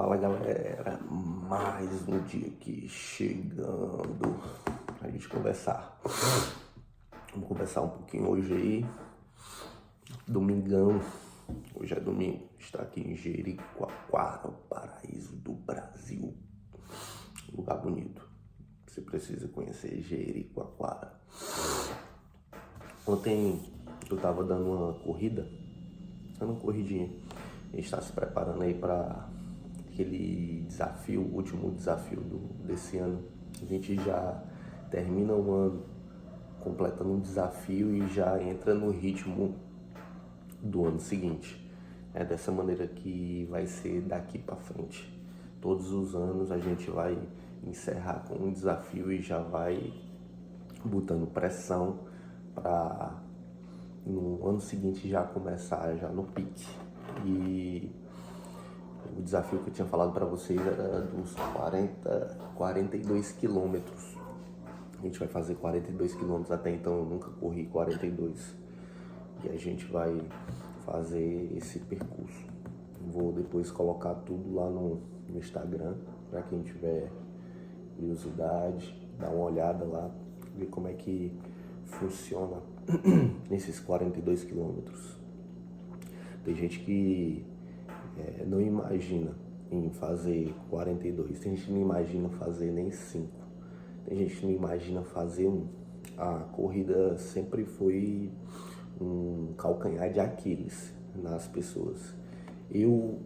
Fala galera, mais um dia aqui chegando pra gente conversar. Vamos conversar um pouquinho hoje aí, domingão. Hoje é domingo, está aqui em Jericoacoara, o paraíso do Brasil. Lugar bonito, você precisa conhecer Jericoacoara. Ontem eu tava dando uma corridinha. A gente está se preparando aí para aquele desafio, o último desafio desse ano. A gente já termina o ano completando um desafio e já entra no ritmo do ano seguinte. É dessa maneira que vai ser daqui para frente. Todos os anos a gente vai encerrar com um desafio e já vai botando pressão para no ano seguinte já começar já no pique. E o desafio que eu tinha falado para vocês era dos 42 quilômetros. A gente vai fazer 42 quilômetros, até então eu nunca corri 42. E a gente vai fazer esse percurso. Vou depois colocar tudo lá no Instagram, para quem tiver curiosidade, dar uma olhada lá, ver como é que funciona nesses 42 quilômetros. Tem gente que não imagina em fazer 42, tem gente que não imagina fazer nem 5, tem gente que não imagina fazer 1. A corrida sempre foi um calcanhar de Aquiles nas pessoas. Eu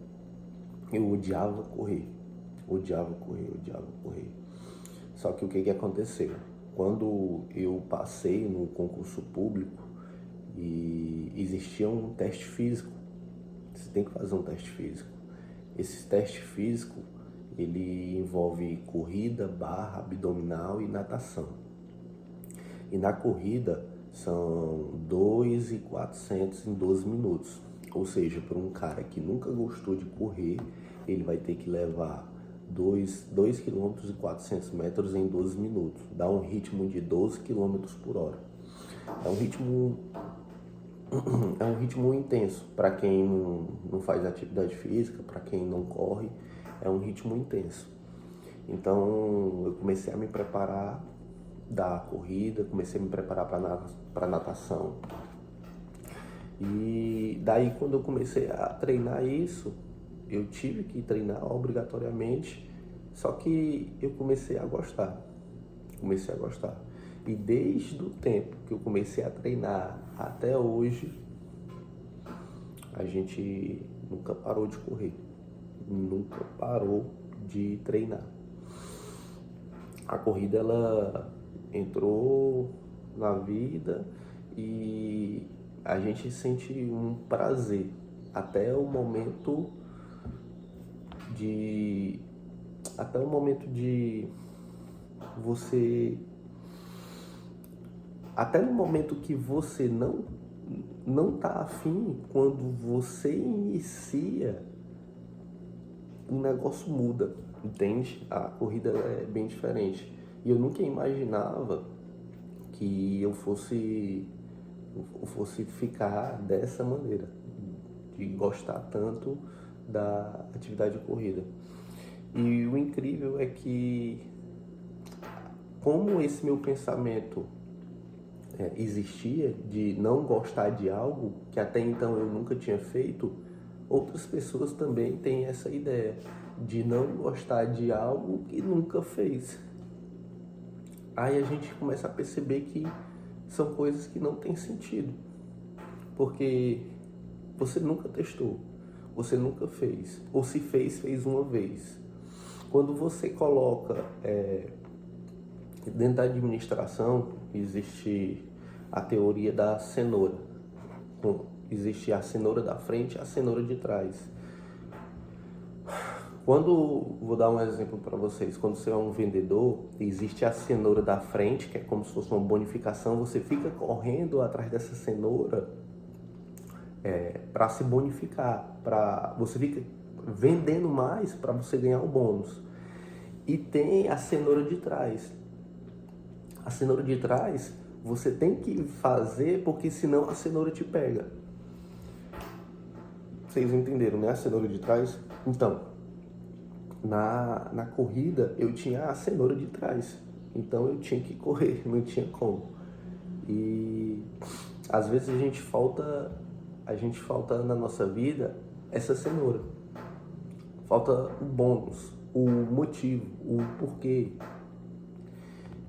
odiava correr. Só que o que aconteceu? Quando eu passei no concurso público e existia um teste físico, você tem que fazer um teste físico. Esse teste físico, ele envolve corrida, barra, abdominal e natação. E na corrida são 2.400 em 12 minutos. Ou seja, para um cara que nunca gostou de correr, ele vai ter que levar 2 km e 400 metros em 12 minutos. Dá um ritmo de 12 km por hora. É um ritmo intenso. Para quem não faz atividade física, para quem não corre, é um ritmo intenso. Então eu comecei a me preparar da corrida, comecei a me preparar para natação. E daí quando eu comecei a treinar isso, eu tive que treinar obrigatoriamente, só que eu comecei a gostar. E desde o tempo que eu comecei a treinar até hoje, a gente nunca parou de correr, nunca parou de treinar. A corrida, ela entrou na vida e a gente sente um prazer até o momento de você, até no momento que você não tá afim, quando você inicia, o negócio muda, entende? A corrida é bem diferente. E eu nunca imaginava que eu fosse ficar dessa maneira, de gostar tanto da atividade de corrida. E o incrível é que, como esse meu pensamento existia de não gostar de algo que até então eu nunca tinha feito, outras pessoas também têm essa ideia de não gostar de algo que nunca fez. Aí a gente começa a perceber que são coisas que não têm sentido, porque você nunca testou, você nunca fez, ou se fez uma vez. Quando você coloca dentro da administração, existe a teoria da cenoura. Existe a cenoura da frente e a cenoura de trás. Vou dar um exemplo para vocês. Quando você é um vendedor, existe a cenoura da frente, que é como se fosse uma bonificação. Você fica correndo atrás dessa cenoura para se bonificar. Você fica vendendo mais para você ganhar o bônus. E tem a cenoura de trás. A cenoura de trás você tem que fazer, porque senão a cenoura te pega. Vocês entenderam, né? A cenoura de trás? Então, Na corrida eu tinha a cenoura de trás, então eu tinha que correr, não tinha como. E às vezes a gente falta na nossa vida essa cenoura. Falta o bônus, o motivo, o porquê.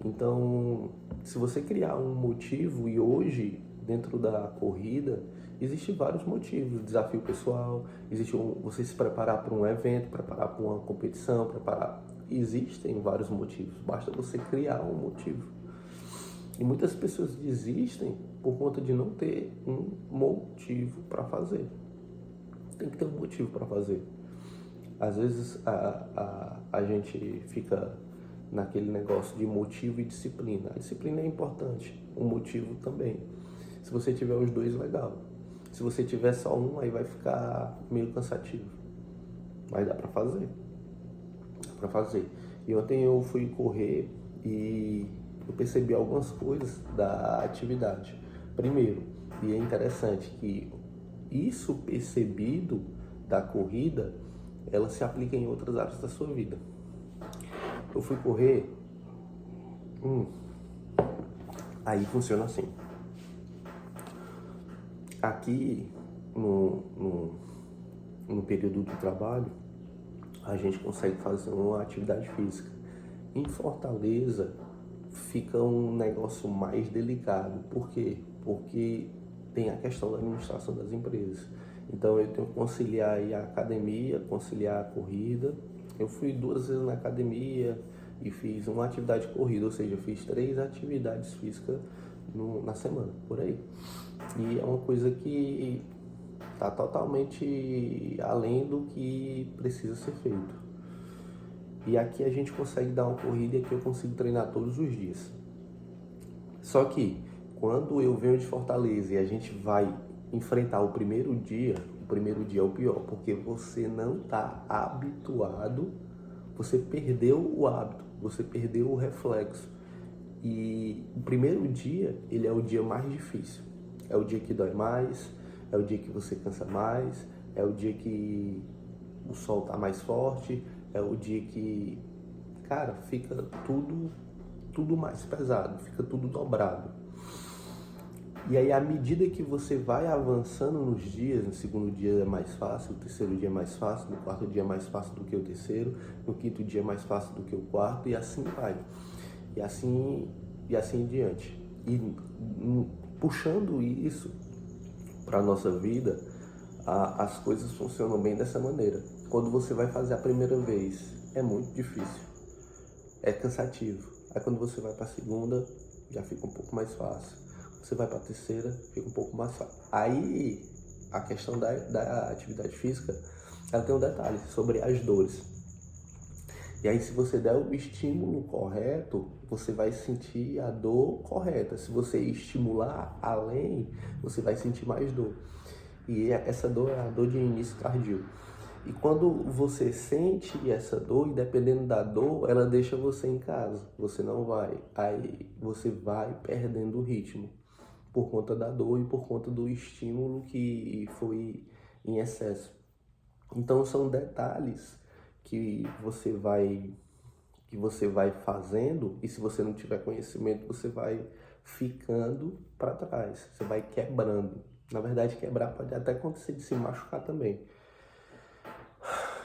Então, se você criar um motivo, e hoje, dentro da corrida, existem vários motivos. Desafio pessoal, existe você se preparar para um evento, preparar para uma competição, preparar. Existem vários motivos, basta você criar um motivo. E muitas pessoas desistem por conta de não ter um motivo para fazer. Tem que ter um motivo para fazer. Às vezes a gente fica naquele negócio de motivo e disciplina. A disciplina é importante, o motivo também. Se você tiver os dois, legal. Se você tiver só um, aí vai ficar meio cansativo. Mas dá pra fazer. Dá pra fazer. E ontem eu fui correr e eu percebi algumas coisas da atividade. Primeiro, e é interessante que isso percebido da corrida, ela se aplica em outras áreas da sua vida. Eu fui correr, aí funciona assim. Aqui no período do trabalho, a gente consegue fazer uma atividade física. Em Fortaleza fica um negócio mais delicado. Por quê? Porque tem a questão da administração das empresas. Então eu tenho que conciliar aí a academia, conciliar a corrida. Eu fui 2 vezes na academia e fiz uma atividade de corrida, ou seja, eu fiz 3 atividades físicas na semana, por aí. E é uma coisa que está totalmente além do que precisa ser feito. E aqui a gente consegue dar uma corrida e aqui eu consigo treinar todos os dias. Só que quando eu venho de Fortaleza e a gente vai enfrentar o primeiro dia é o pior, porque você não está habituado, você perdeu o hábito, você perdeu o reflexo. E o primeiro dia, ele é o dia mais difícil. É o dia que dói mais, é o dia que você cansa mais, é o dia que o sol tá mais forte, é o dia que, cara, fica tudo mais pesado, fica tudo dobrado. E aí, à medida que você vai avançando nos dias, no segundo dia é mais fácil, no terceiro dia é mais fácil, no quarto dia é mais fácil do que o terceiro, no quinto dia é mais fácil do que o quarto, e assim vai. E assim em diante. E puxando isso para a nossa vida, as coisas funcionam bem dessa maneira. Quando você vai fazer a primeira vez, é muito difícil, é cansativo. Aí quando você vai para a segunda, já fica um pouco mais fácil. Você vai para a terceira, fica um pouco mais fácil. Aí a questão da atividade física, ela tem um detalhe sobre as dores. E aí, se você der o estímulo correto, você vai sentir a dor correta. Se você estimular além, você vai sentir mais dor. E essa dor é a dor de início tardio. E quando você sente essa dor, e dependendo da dor, ela deixa você em casa. Você não vai. Aí você vai perdendo o ritmo por conta da dor e por conta do estímulo que foi em excesso. Então são detalhes que você vai fazendo, e se você não tiver conhecimento, você vai ficando para trás, você vai quebrando. Na verdade, quebrar pode até acontecer de se machucar também.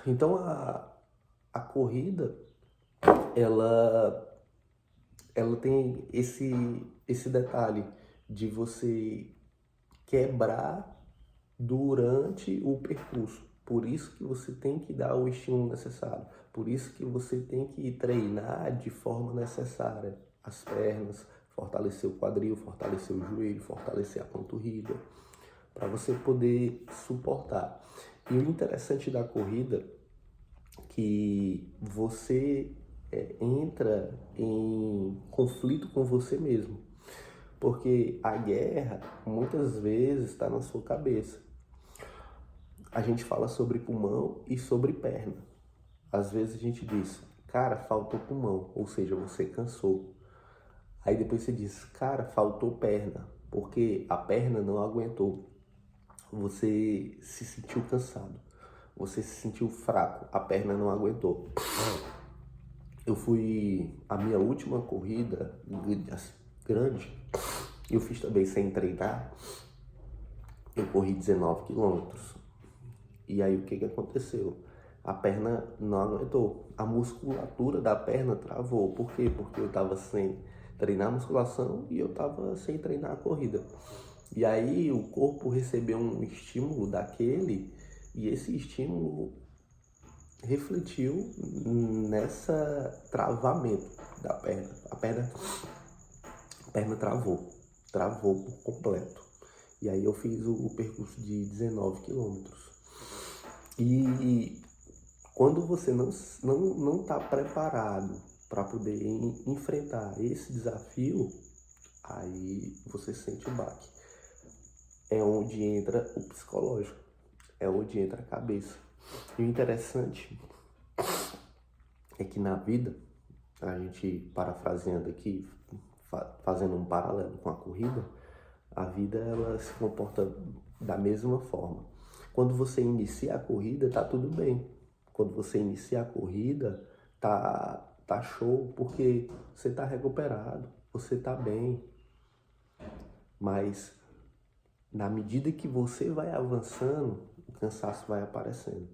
Então a corrida, ela tem esse detalhe de você quebrar durante o percurso. Por isso que você tem que dar o estímulo necessário. Por isso que você tem que treinar de forma necessária as pernas, fortalecer o quadril, fortalecer o joelho, fortalecer a panturrilha, para você poder suportar. E o interessante da corrida é que você entra em conflito com você mesmo. Porque a guerra muitas vezes está na sua cabeça. A gente fala sobre pulmão e sobre perna. Às vezes a gente diz, cara, faltou pulmão, ou seja, você cansou. Aí depois você diz, cara, faltou perna, porque a perna não aguentou. Você se sentiu cansado. você se sentiu fraco, a perna não aguentou. A minha última corrida grande, eu fiz também sem treinar, eu corri 19 quilômetros. E aí o que aconteceu? A perna não aguentou, a musculatura da perna travou. Por quê? Porque eu estava sem treinar a musculação e eu estava sem treinar a corrida. E aí o corpo recebeu um estímulo daquele e esse estímulo refletiu nessa travamento da perna. A perna travou por completo. E aí eu fiz o percurso de 19 quilômetros. E quando você não está preparado para poder enfrentar esse desafio, aí você sente o baque. É onde entra o psicológico, é onde entra a cabeça. E o interessante é que na vida, a gente parafraseando aqui, fazendo um paralelo com a corrida, a vida ela se comporta da mesma forma. Quando você inicia a corrida, tá tudo bem. Quando você inicia a corrida, tá show, porque você tá recuperado, você tá bem. Mas na medida que você vai avançando, o cansaço vai aparecendo,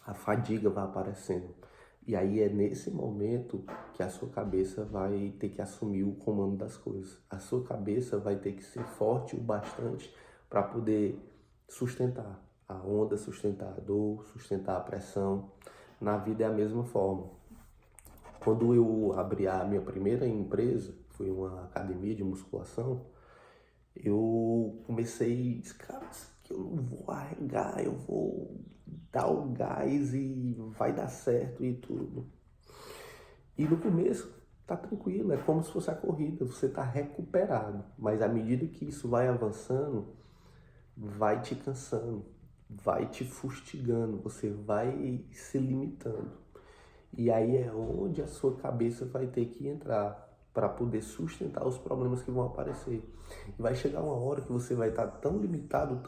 a fadiga vai aparecendo. E aí é nesse momento que a sua cabeça vai ter que assumir o comando das coisas. A sua cabeça vai ter que ser forte o bastante para poder sustentar a onda, sustentar a dor, sustentar a pressão. Na vida é a mesma forma. Quando eu abri a minha primeira empresa, foi uma academia de musculação, eu comecei, cara, eu não vou arregar, eu vou dar o gás e vai dar certo e tudo. E no começo tá tranquilo, é como se fosse a corrida, você tá recuperado. Mas à medida que isso vai avançando, vai te cansando, vai te fustigando, você vai se limitando. E aí é onde a sua cabeça vai ter que entrar para poder sustentar os problemas que vão aparecer. E vai chegar uma hora que você vai estar tão limitado,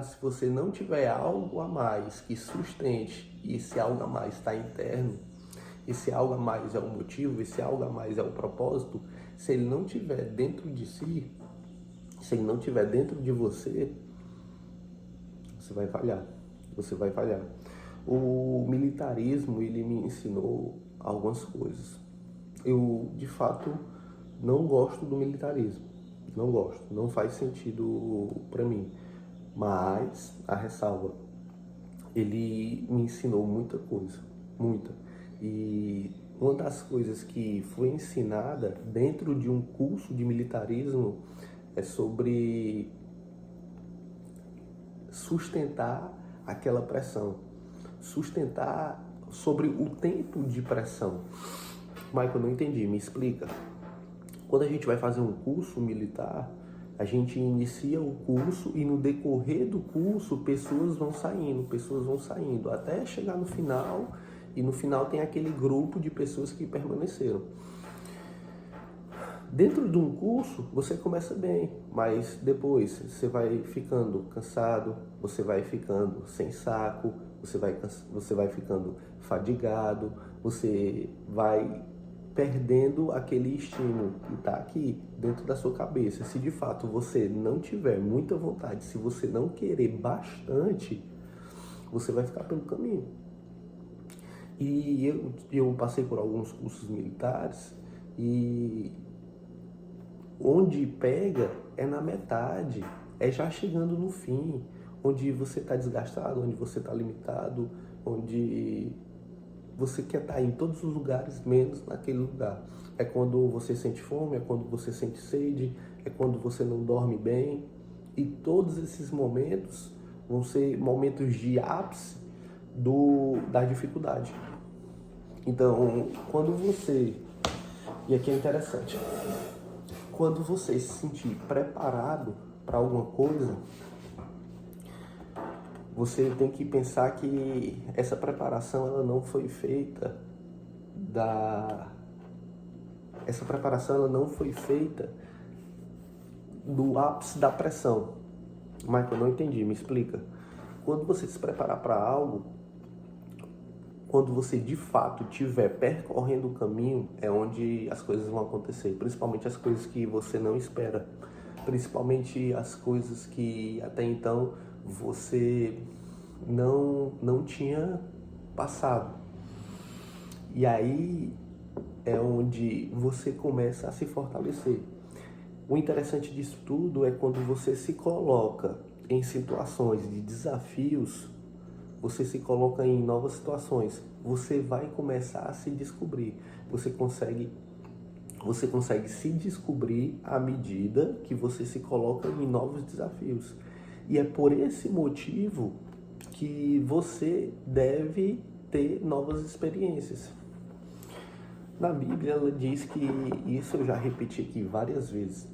se você não tiver algo a mais que sustente, e esse algo a mais está interno, esse algo a mais é o motivo, esse algo a mais é o propósito, se ele não tiver dentro de si, se ele não tiver dentro de você, você vai falhar, você vai falhar. O militarismo, ele me ensinou algumas coisas. Eu, de fato, não gosto do militarismo. Não gosto, não faz sentido para mim. Mas, a ressalva, ele me ensinou muita coisa, muita. E uma das coisas que foi ensinada dentro de um curso de militarismo é sobre sustentar aquela pressão, sustentar sobre o tempo de pressão. Michael, não entendi, me explica. Quando a gente vai fazer um curso militar, a gente inicia o curso e no decorrer do curso pessoas vão saindo, até chegar no final, e no final tem aquele grupo de pessoas que permaneceram. Dentro de um curso, você começa bem, mas depois você vai ficando cansado, você vai ficando sem saco, você vai ficando fadigado, você vai perdendo aquele estímulo que está aqui dentro da sua cabeça. Se de fato você não tiver muita vontade, se você não querer bastante, você vai ficar pelo caminho. E eu passei por alguns cursos militares e onde pega é na metade, é já chegando no fim, onde você está desgastado, onde você está limitado, onde você quer estar em todos os lugares, menos naquele lugar. É quando você sente fome, é quando você sente sede, é quando você não dorme bem. E todos esses momentos vão ser momentos de ápice da dificuldade. Então, quando você... E aqui é interessante. Quando você se sentir preparado para alguma coisa, você tem que pensar que essa preparação ela não foi feita do ápice da pressão. Michael, não entendi, me explica. Quando você se preparar para algo, quando você de fato estiver percorrendo o caminho, é onde as coisas vão acontecer, principalmente as coisas que você não espera, principalmente as coisas que até então você não tinha passado. E aí é onde você começa a se fortalecer. O interessante disso tudo é quando você se coloca em situações de desafios, você se coloca em novas situações, você vai começar a se descobrir. Você consegue se descobrir à medida que você se coloca em novos desafios. E é por esse motivo que você deve ter novas experiências. Na Bíblia ela diz que, isso eu já repeti aqui várias vezes,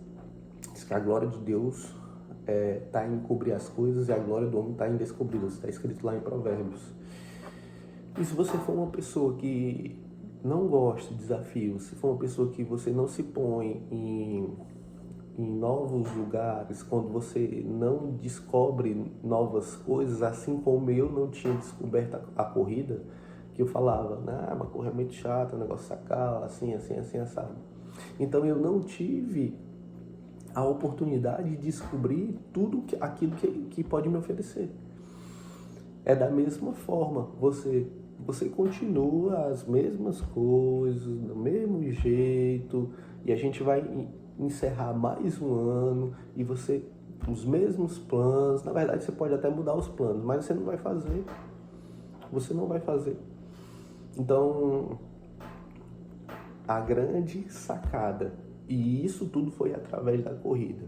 diz que a glória de Deus está em cobrir as coisas e a glória do homem está em descobri-las. Está escrito lá em Provérbios. E se você for uma pessoa que não gosta de desafios, se for uma pessoa que você não se põe em novos lugares, quando você não descobre novas coisas, assim como eu não tinha descoberto a corrida, que eu falava, mas correr é muito chato, o negócio sacar, assim, assado. Então eu não tive a oportunidade de descobrir tudo aquilo que pode me oferecer. É da mesma forma, você continua as mesmas coisas, do mesmo jeito, e a gente vai encerrar mais um ano, e os mesmos planos, na verdade você pode até mudar os planos, mas você não vai fazer. Então, a grande sacada, e isso tudo foi através da corrida,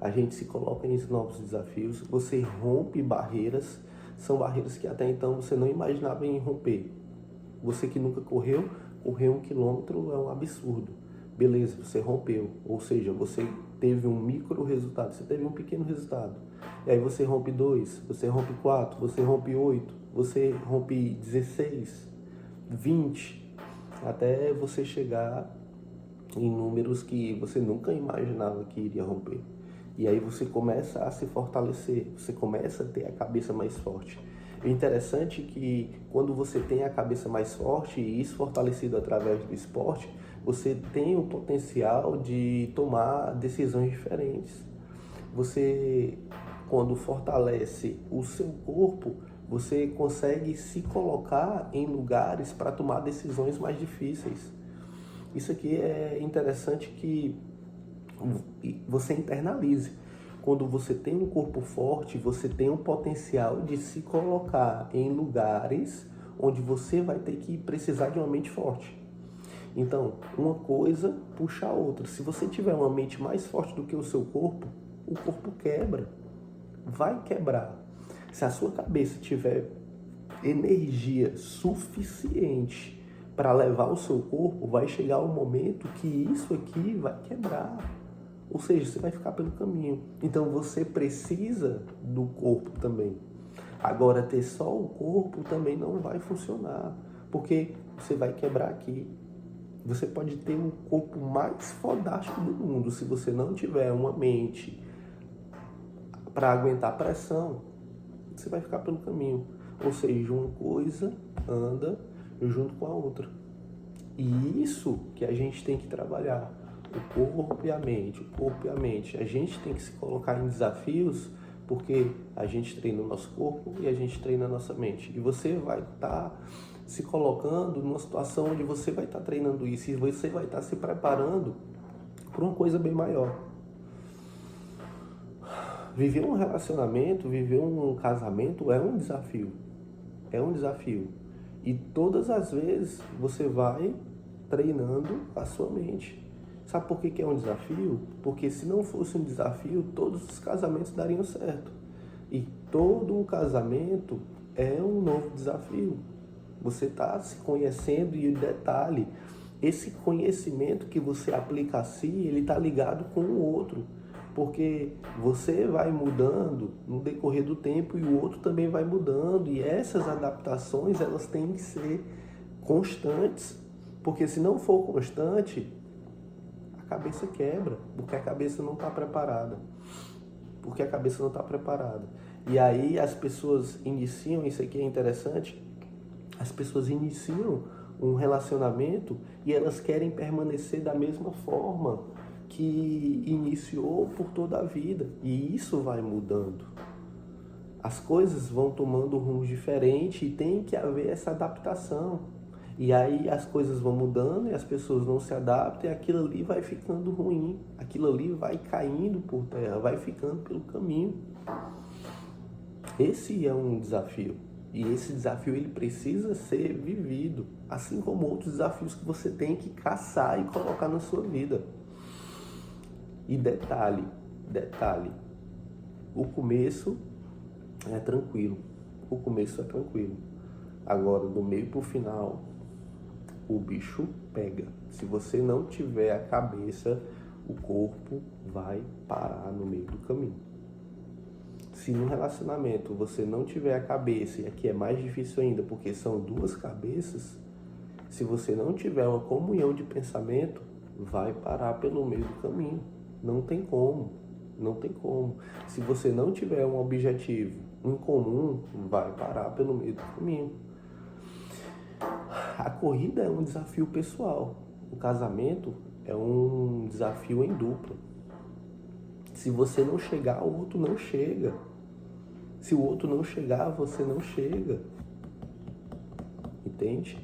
a gente se coloca em novos desafios, você rompe barreiras, são barreiras que até então você não imaginava em romper. Você que nunca correr 1 quilômetro é um absurdo. Beleza, você rompeu, ou seja, você teve um micro resultado, você teve um pequeno resultado. E aí você rompe 2, você rompe 4, você rompe 8, você rompe 16, 20, até você chegar em números que você nunca imaginava que iria romper. E aí você começa a se fortalecer, você começa a ter a cabeça mais forte. O interessante é que quando você tem a cabeça mais forte e isso fortalecido através do esporte, você tem o potencial de tomar decisões diferentes. Você, quando fortalece o seu corpo, você consegue se colocar em lugares para tomar decisões mais difíceis. Isso aqui é interessante que você internalize. Quando você tem um corpo forte, você tem um potencial de se colocar em lugares onde você vai ter que precisar de uma mente forte. Então, uma coisa puxa a outra. Se você tiver uma mente mais forte do que o seu corpo, o corpo quebra, vai quebrar. Se a sua cabeça tiver energia suficiente para levar o seu corpo, vai chegar um momento que isso aqui vai quebrar. Ou seja, você vai ficar pelo caminho. Então você precisa do corpo também. Agora, ter só o corpo também não vai funcionar, porque você vai quebrar aqui. Você pode ter o corpo mais fodástico do mundo, se você não tiver uma mente para aguentar pressão, você vai ficar pelo caminho. Ou seja, uma coisa anda junto com a outra. E isso que a gente tem que trabalhar. O corpo e a mente, o corpo e a mente. A gente tem que se colocar em desafios porque a gente treina o nosso corpo e a gente treina a nossa mente. E você vai estar se colocando numa situação onde você vai estar treinando isso e você vai estar se preparando para uma coisa bem maior. Viver um relacionamento, viver um casamento é um desafio. É um desafio. E todas as vezes você vai treinando a sua mente. Sabe por que é um desafio? Porque se não fosse um desafio, todos os casamentos dariam certo. E todo o casamento é um novo desafio. Você está se conhecendo e, detalhe, esse conhecimento que você aplica a si, ele está ligado com o outro. Porque você vai mudando no decorrer do tempo e o outro também vai mudando. E essas adaptações, elas têm que ser constantes. Porque se não for constante, a cabeça quebra, porque a cabeça não está preparada. E aí as pessoas iniciam, isso aqui é interessante, as pessoas iniciam um relacionamento e elas querem permanecer da mesma forma que iniciou por toda a vida. E isso vai mudando. As coisas vão tomando rumos diferentes e tem que haver essa adaptação. E aí as coisas vão mudando e as pessoas não se adaptam e aquilo ali vai ficando ruim. Aquilo ali vai caindo por terra, vai ficando pelo caminho. Esse é um desafio. E esse desafio ele precisa ser vivido, assim como outros desafios que você tem que caçar e colocar na sua vida. E detalhe, o começo é tranquilo. O começo é tranquilo. Agora, do meio pro final, o bicho pega. Se você não tiver a cabeça, o corpo vai parar no meio do caminho. Se no relacionamento você não tiver a cabeça, e aqui é mais difícil ainda, porque são duas cabeças, se você não tiver uma comunhão de pensamento, vai parar pelo meio do caminho. Não tem como. Não tem como. Se você não tiver um objetivo em comum, vai parar pelo meio do caminho. A corrida é um desafio pessoal. O casamento é um desafio em dupla. Se você não chegar, o outro não chega. Se o outro não chegar, você não chega. Entende?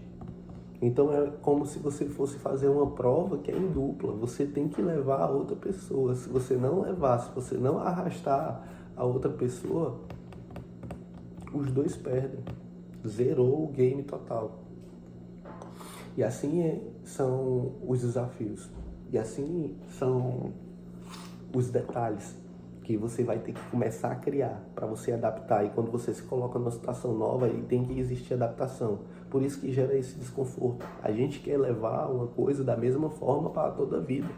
Então é como se você fosse fazer uma prova que é em dupla. Você tem que levar a outra pessoa. Se você não levar, se você não arrastar a outra pessoa, os dois perdem. Zerou o game total. E assim são os desafios. E assim são os detalhes que você vai ter que começar a criar para você adaptar. E quando você se coloca numa situação nova, aí tem que existir adaptação. Por isso que gera esse desconforto. A gente quer levar uma coisa da mesma forma para toda a vida.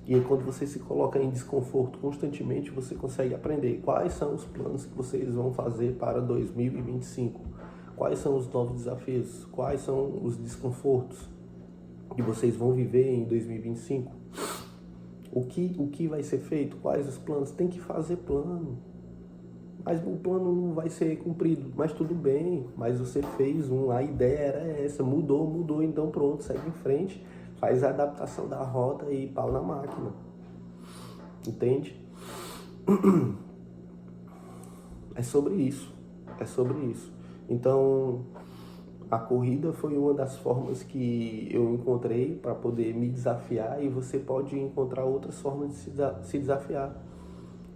E aí quando você se coloca em desconforto constantemente, você consegue aprender quais são os planos que vocês vão fazer para 2025. Quais são os novos desafios? Quais são os desconfortos que vocês vão viver em 2025? O que vai ser feito? Quais os planos? Tem que fazer plano. Mas o plano não vai ser cumprido. Mas tudo bem. Mas você fez a ideia era essa. Mudou. Então pronto, segue em frente. Faz a adaptação da rota e pau na máquina. Entende? É sobre isso. Então, a corrida foi uma das formas que eu encontrei para poder me desafiar e você pode encontrar outras formas de se desafiar.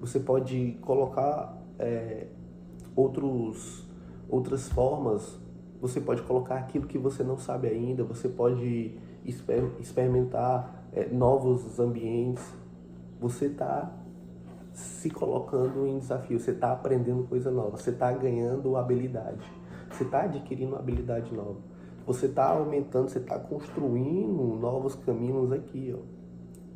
Você pode colocar outras formas, você pode colocar aquilo que você não sabe ainda, você pode experimentar novos ambientes. Você está se colocando em desafio, você está aprendendo coisa nova, você está ganhando habilidade. Você está adquirindo uma habilidade nova. Você está aumentando, você está construindo novos caminhos aqui, ó.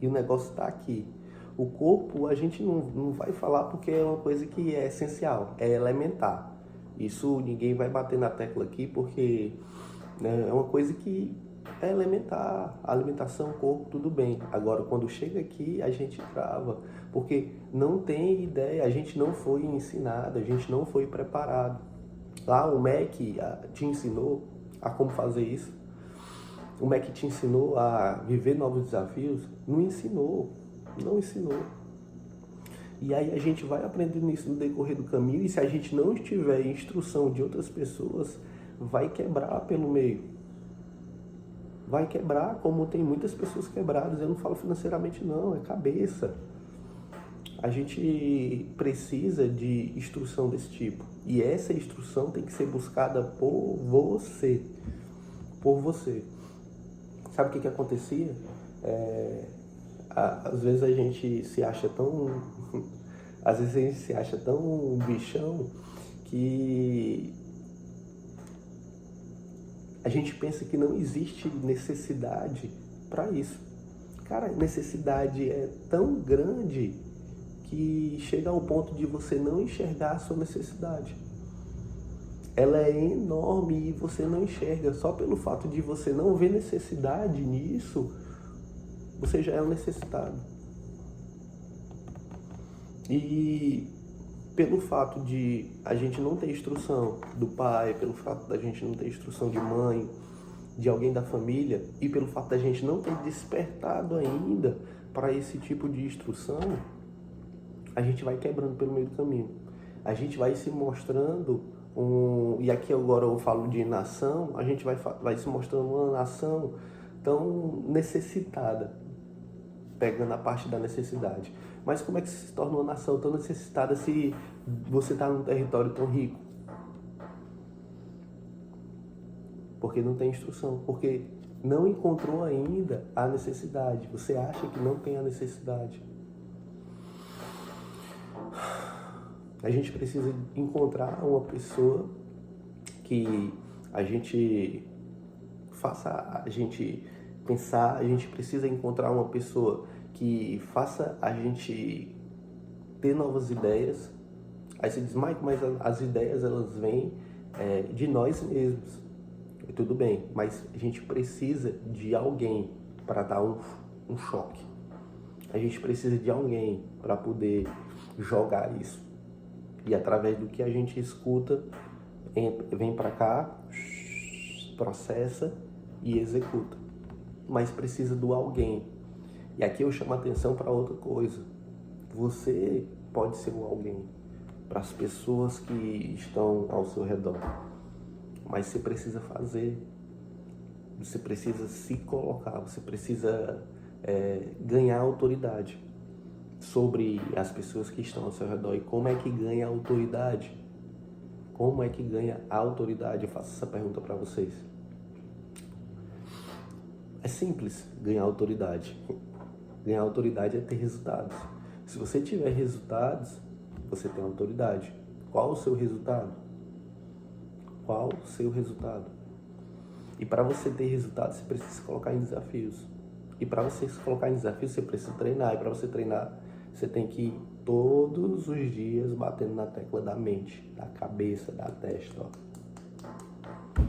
E o negócio está aqui. O corpo a gente não vai falar porque é uma coisa que é essencial, é elementar. Isso ninguém vai bater na tecla aqui porque é uma coisa que é elementar. A alimentação, o corpo, tudo bem. Agora, quando chega aqui, a gente trava. Porque não tem ideia, a gente não foi ensinado, a gente não foi preparado. Lá o MEC te ensinou a como fazer isso. O MEC te ensinou a viver novos desafios? Não ensinou. E aí a gente vai aprendendo isso no decorrer do caminho e se a gente não tiver instrução de outras pessoas, vai quebrar pelo meio. Vai quebrar como tem muitas pessoas quebradas. Eu não falo financeiramente não, é cabeça. A gente precisa de instrução desse tipo. E essa instrução tem que ser buscada por você. Por você. Sabe o que acontecia? Às vezes a gente se acha tão... Às vezes a gente se acha tão bichão que a gente pensa que não existe necessidade para isso. Cara, a necessidade é tão grande que chega ao ponto de você não enxergar a sua necessidade. Ela é enorme e você não enxerga. Só pelo fato de você não ver necessidade nisso, você já é um necessitado. E pelo fato de a gente não ter instrução do pai, pelo fato da gente não ter instrução de mãe, de alguém da família, e pelo fato da gente não ter despertado ainda para esse tipo de instrução, a gente vai quebrando pelo meio do caminho. A gente vai se mostrando e aqui agora eu falo de nação, a gente vai se mostrando uma nação tão necessitada, pegando a parte da necessidade. Mas como é que se torna uma nação tão necessitada se você está num território tão rico? Porque não tem instrução, porque não encontrou ainda a necessidade. Você acha que não tem a necessidade. A gente precisa encontrar uma pessoa que a gente faça a gente pensar, a gente precisa encontrar uma pessoa que faça a gente ter novas ideias. Aí você diz, Mike, mas as ideias elas vêm de nós mesmos. E tudo bem, mas a gente precisa de alguém para dar um choque. A gente precisa de alguém para poder jogar isso. E através do que a gente escuta, vem para cá, processa e executa. Mas precisa do alguém. E aqui eu chamo a atenção para outra coisa. Você pode ser o alguém para as pessoas que estão ao seu redor. Mas você precisa fazer. Você precisa se colocar. Você precisa ganhar autoridade sobre as pessoas que estão ao seu redor. E como é que ganha autoridade? Como é que ganha autoridade? Eu faço essa pergunta para vocês. É simples ganhar autoridade. Ganhar autoridade é ter resultados. Se você tiver resultados, você tem autoridade. Qual o seu resultado? Qual o seu resultado? E para você ter resultado, você precisa se colocar em desafios. E para você se colocar em desafios, você precisa treinar. E para você treinar, você tem que ir todos os dias batendo na tecla da mente, da cabeça, da testa. Ó.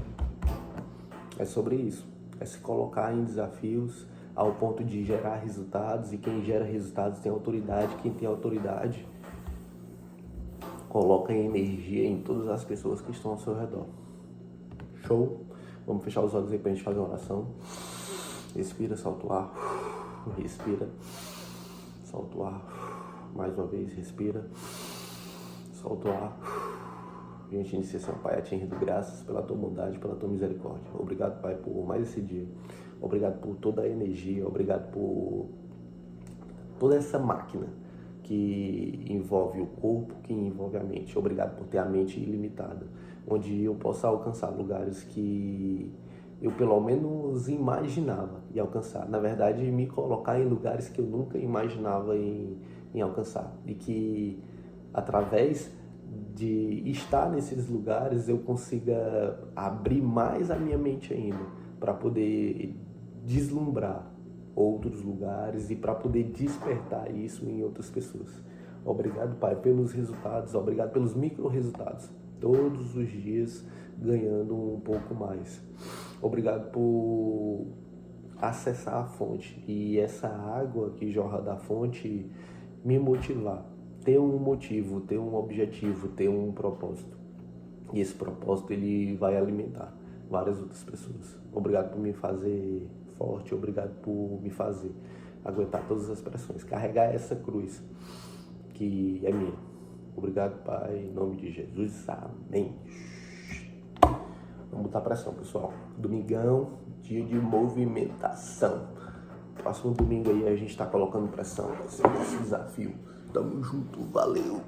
É sobre isso. É se colocar em desafios ao ponto de gerar resultados. E quem gera resultados tem autoridade. Quem tem autoridade coloca energia em todas as pessoas que estão ao seu redor. Show? Vamos fechar os olhos aí pra gente fazer uma oração. Respira, solta o ar. Respira, solta o ar. Mais uma vez, respira, solta o ar. A gente inicia, Senhor Pai, a te rendo graças pela tua bondade, pela tua misericórdia. Obrigado, Pai, por mais esse dia. Obrigado por toda a energia. Obrigado por toda essa máquina que envolve o corpo, que envolve a mente. Obrigado por ter a mente ilimitada, onde eu possa alcançar lugares que eu pelo menos imaginava em alcançar. Na verdade, me colocar em lugares que eu nunca imaginava em alcançar. E que através de estar nesses lugares eu consiga abrir mais a minha mente ainda para poder deslumbrar outros lugares e para poder despertar isso em outras pessoas. Obrigado, Pai, pelos resultados, obrigado pelos micro resultados, todos os dias ganhando um pouco mais. Obrigado por acessar a fonte e essa água que jorra da fonte me motivar, ter um motivo, ter um objetivo, ter um propósito. E esse propósito ele vai alimentar várias outras pessoas. Obrigado por me fazer forte, obrigado por me fazer aguentar todas as pressões, carregar essa cruz que é minha. Obrigado, Pai, em nome de Jesus, amém. Vamos botar pressão, pessoal. Domingão, dia de movimentação. Próximo domingo aí a gente tá colocando pressão, esse é o nosso desafio. Tamo junto, valeu!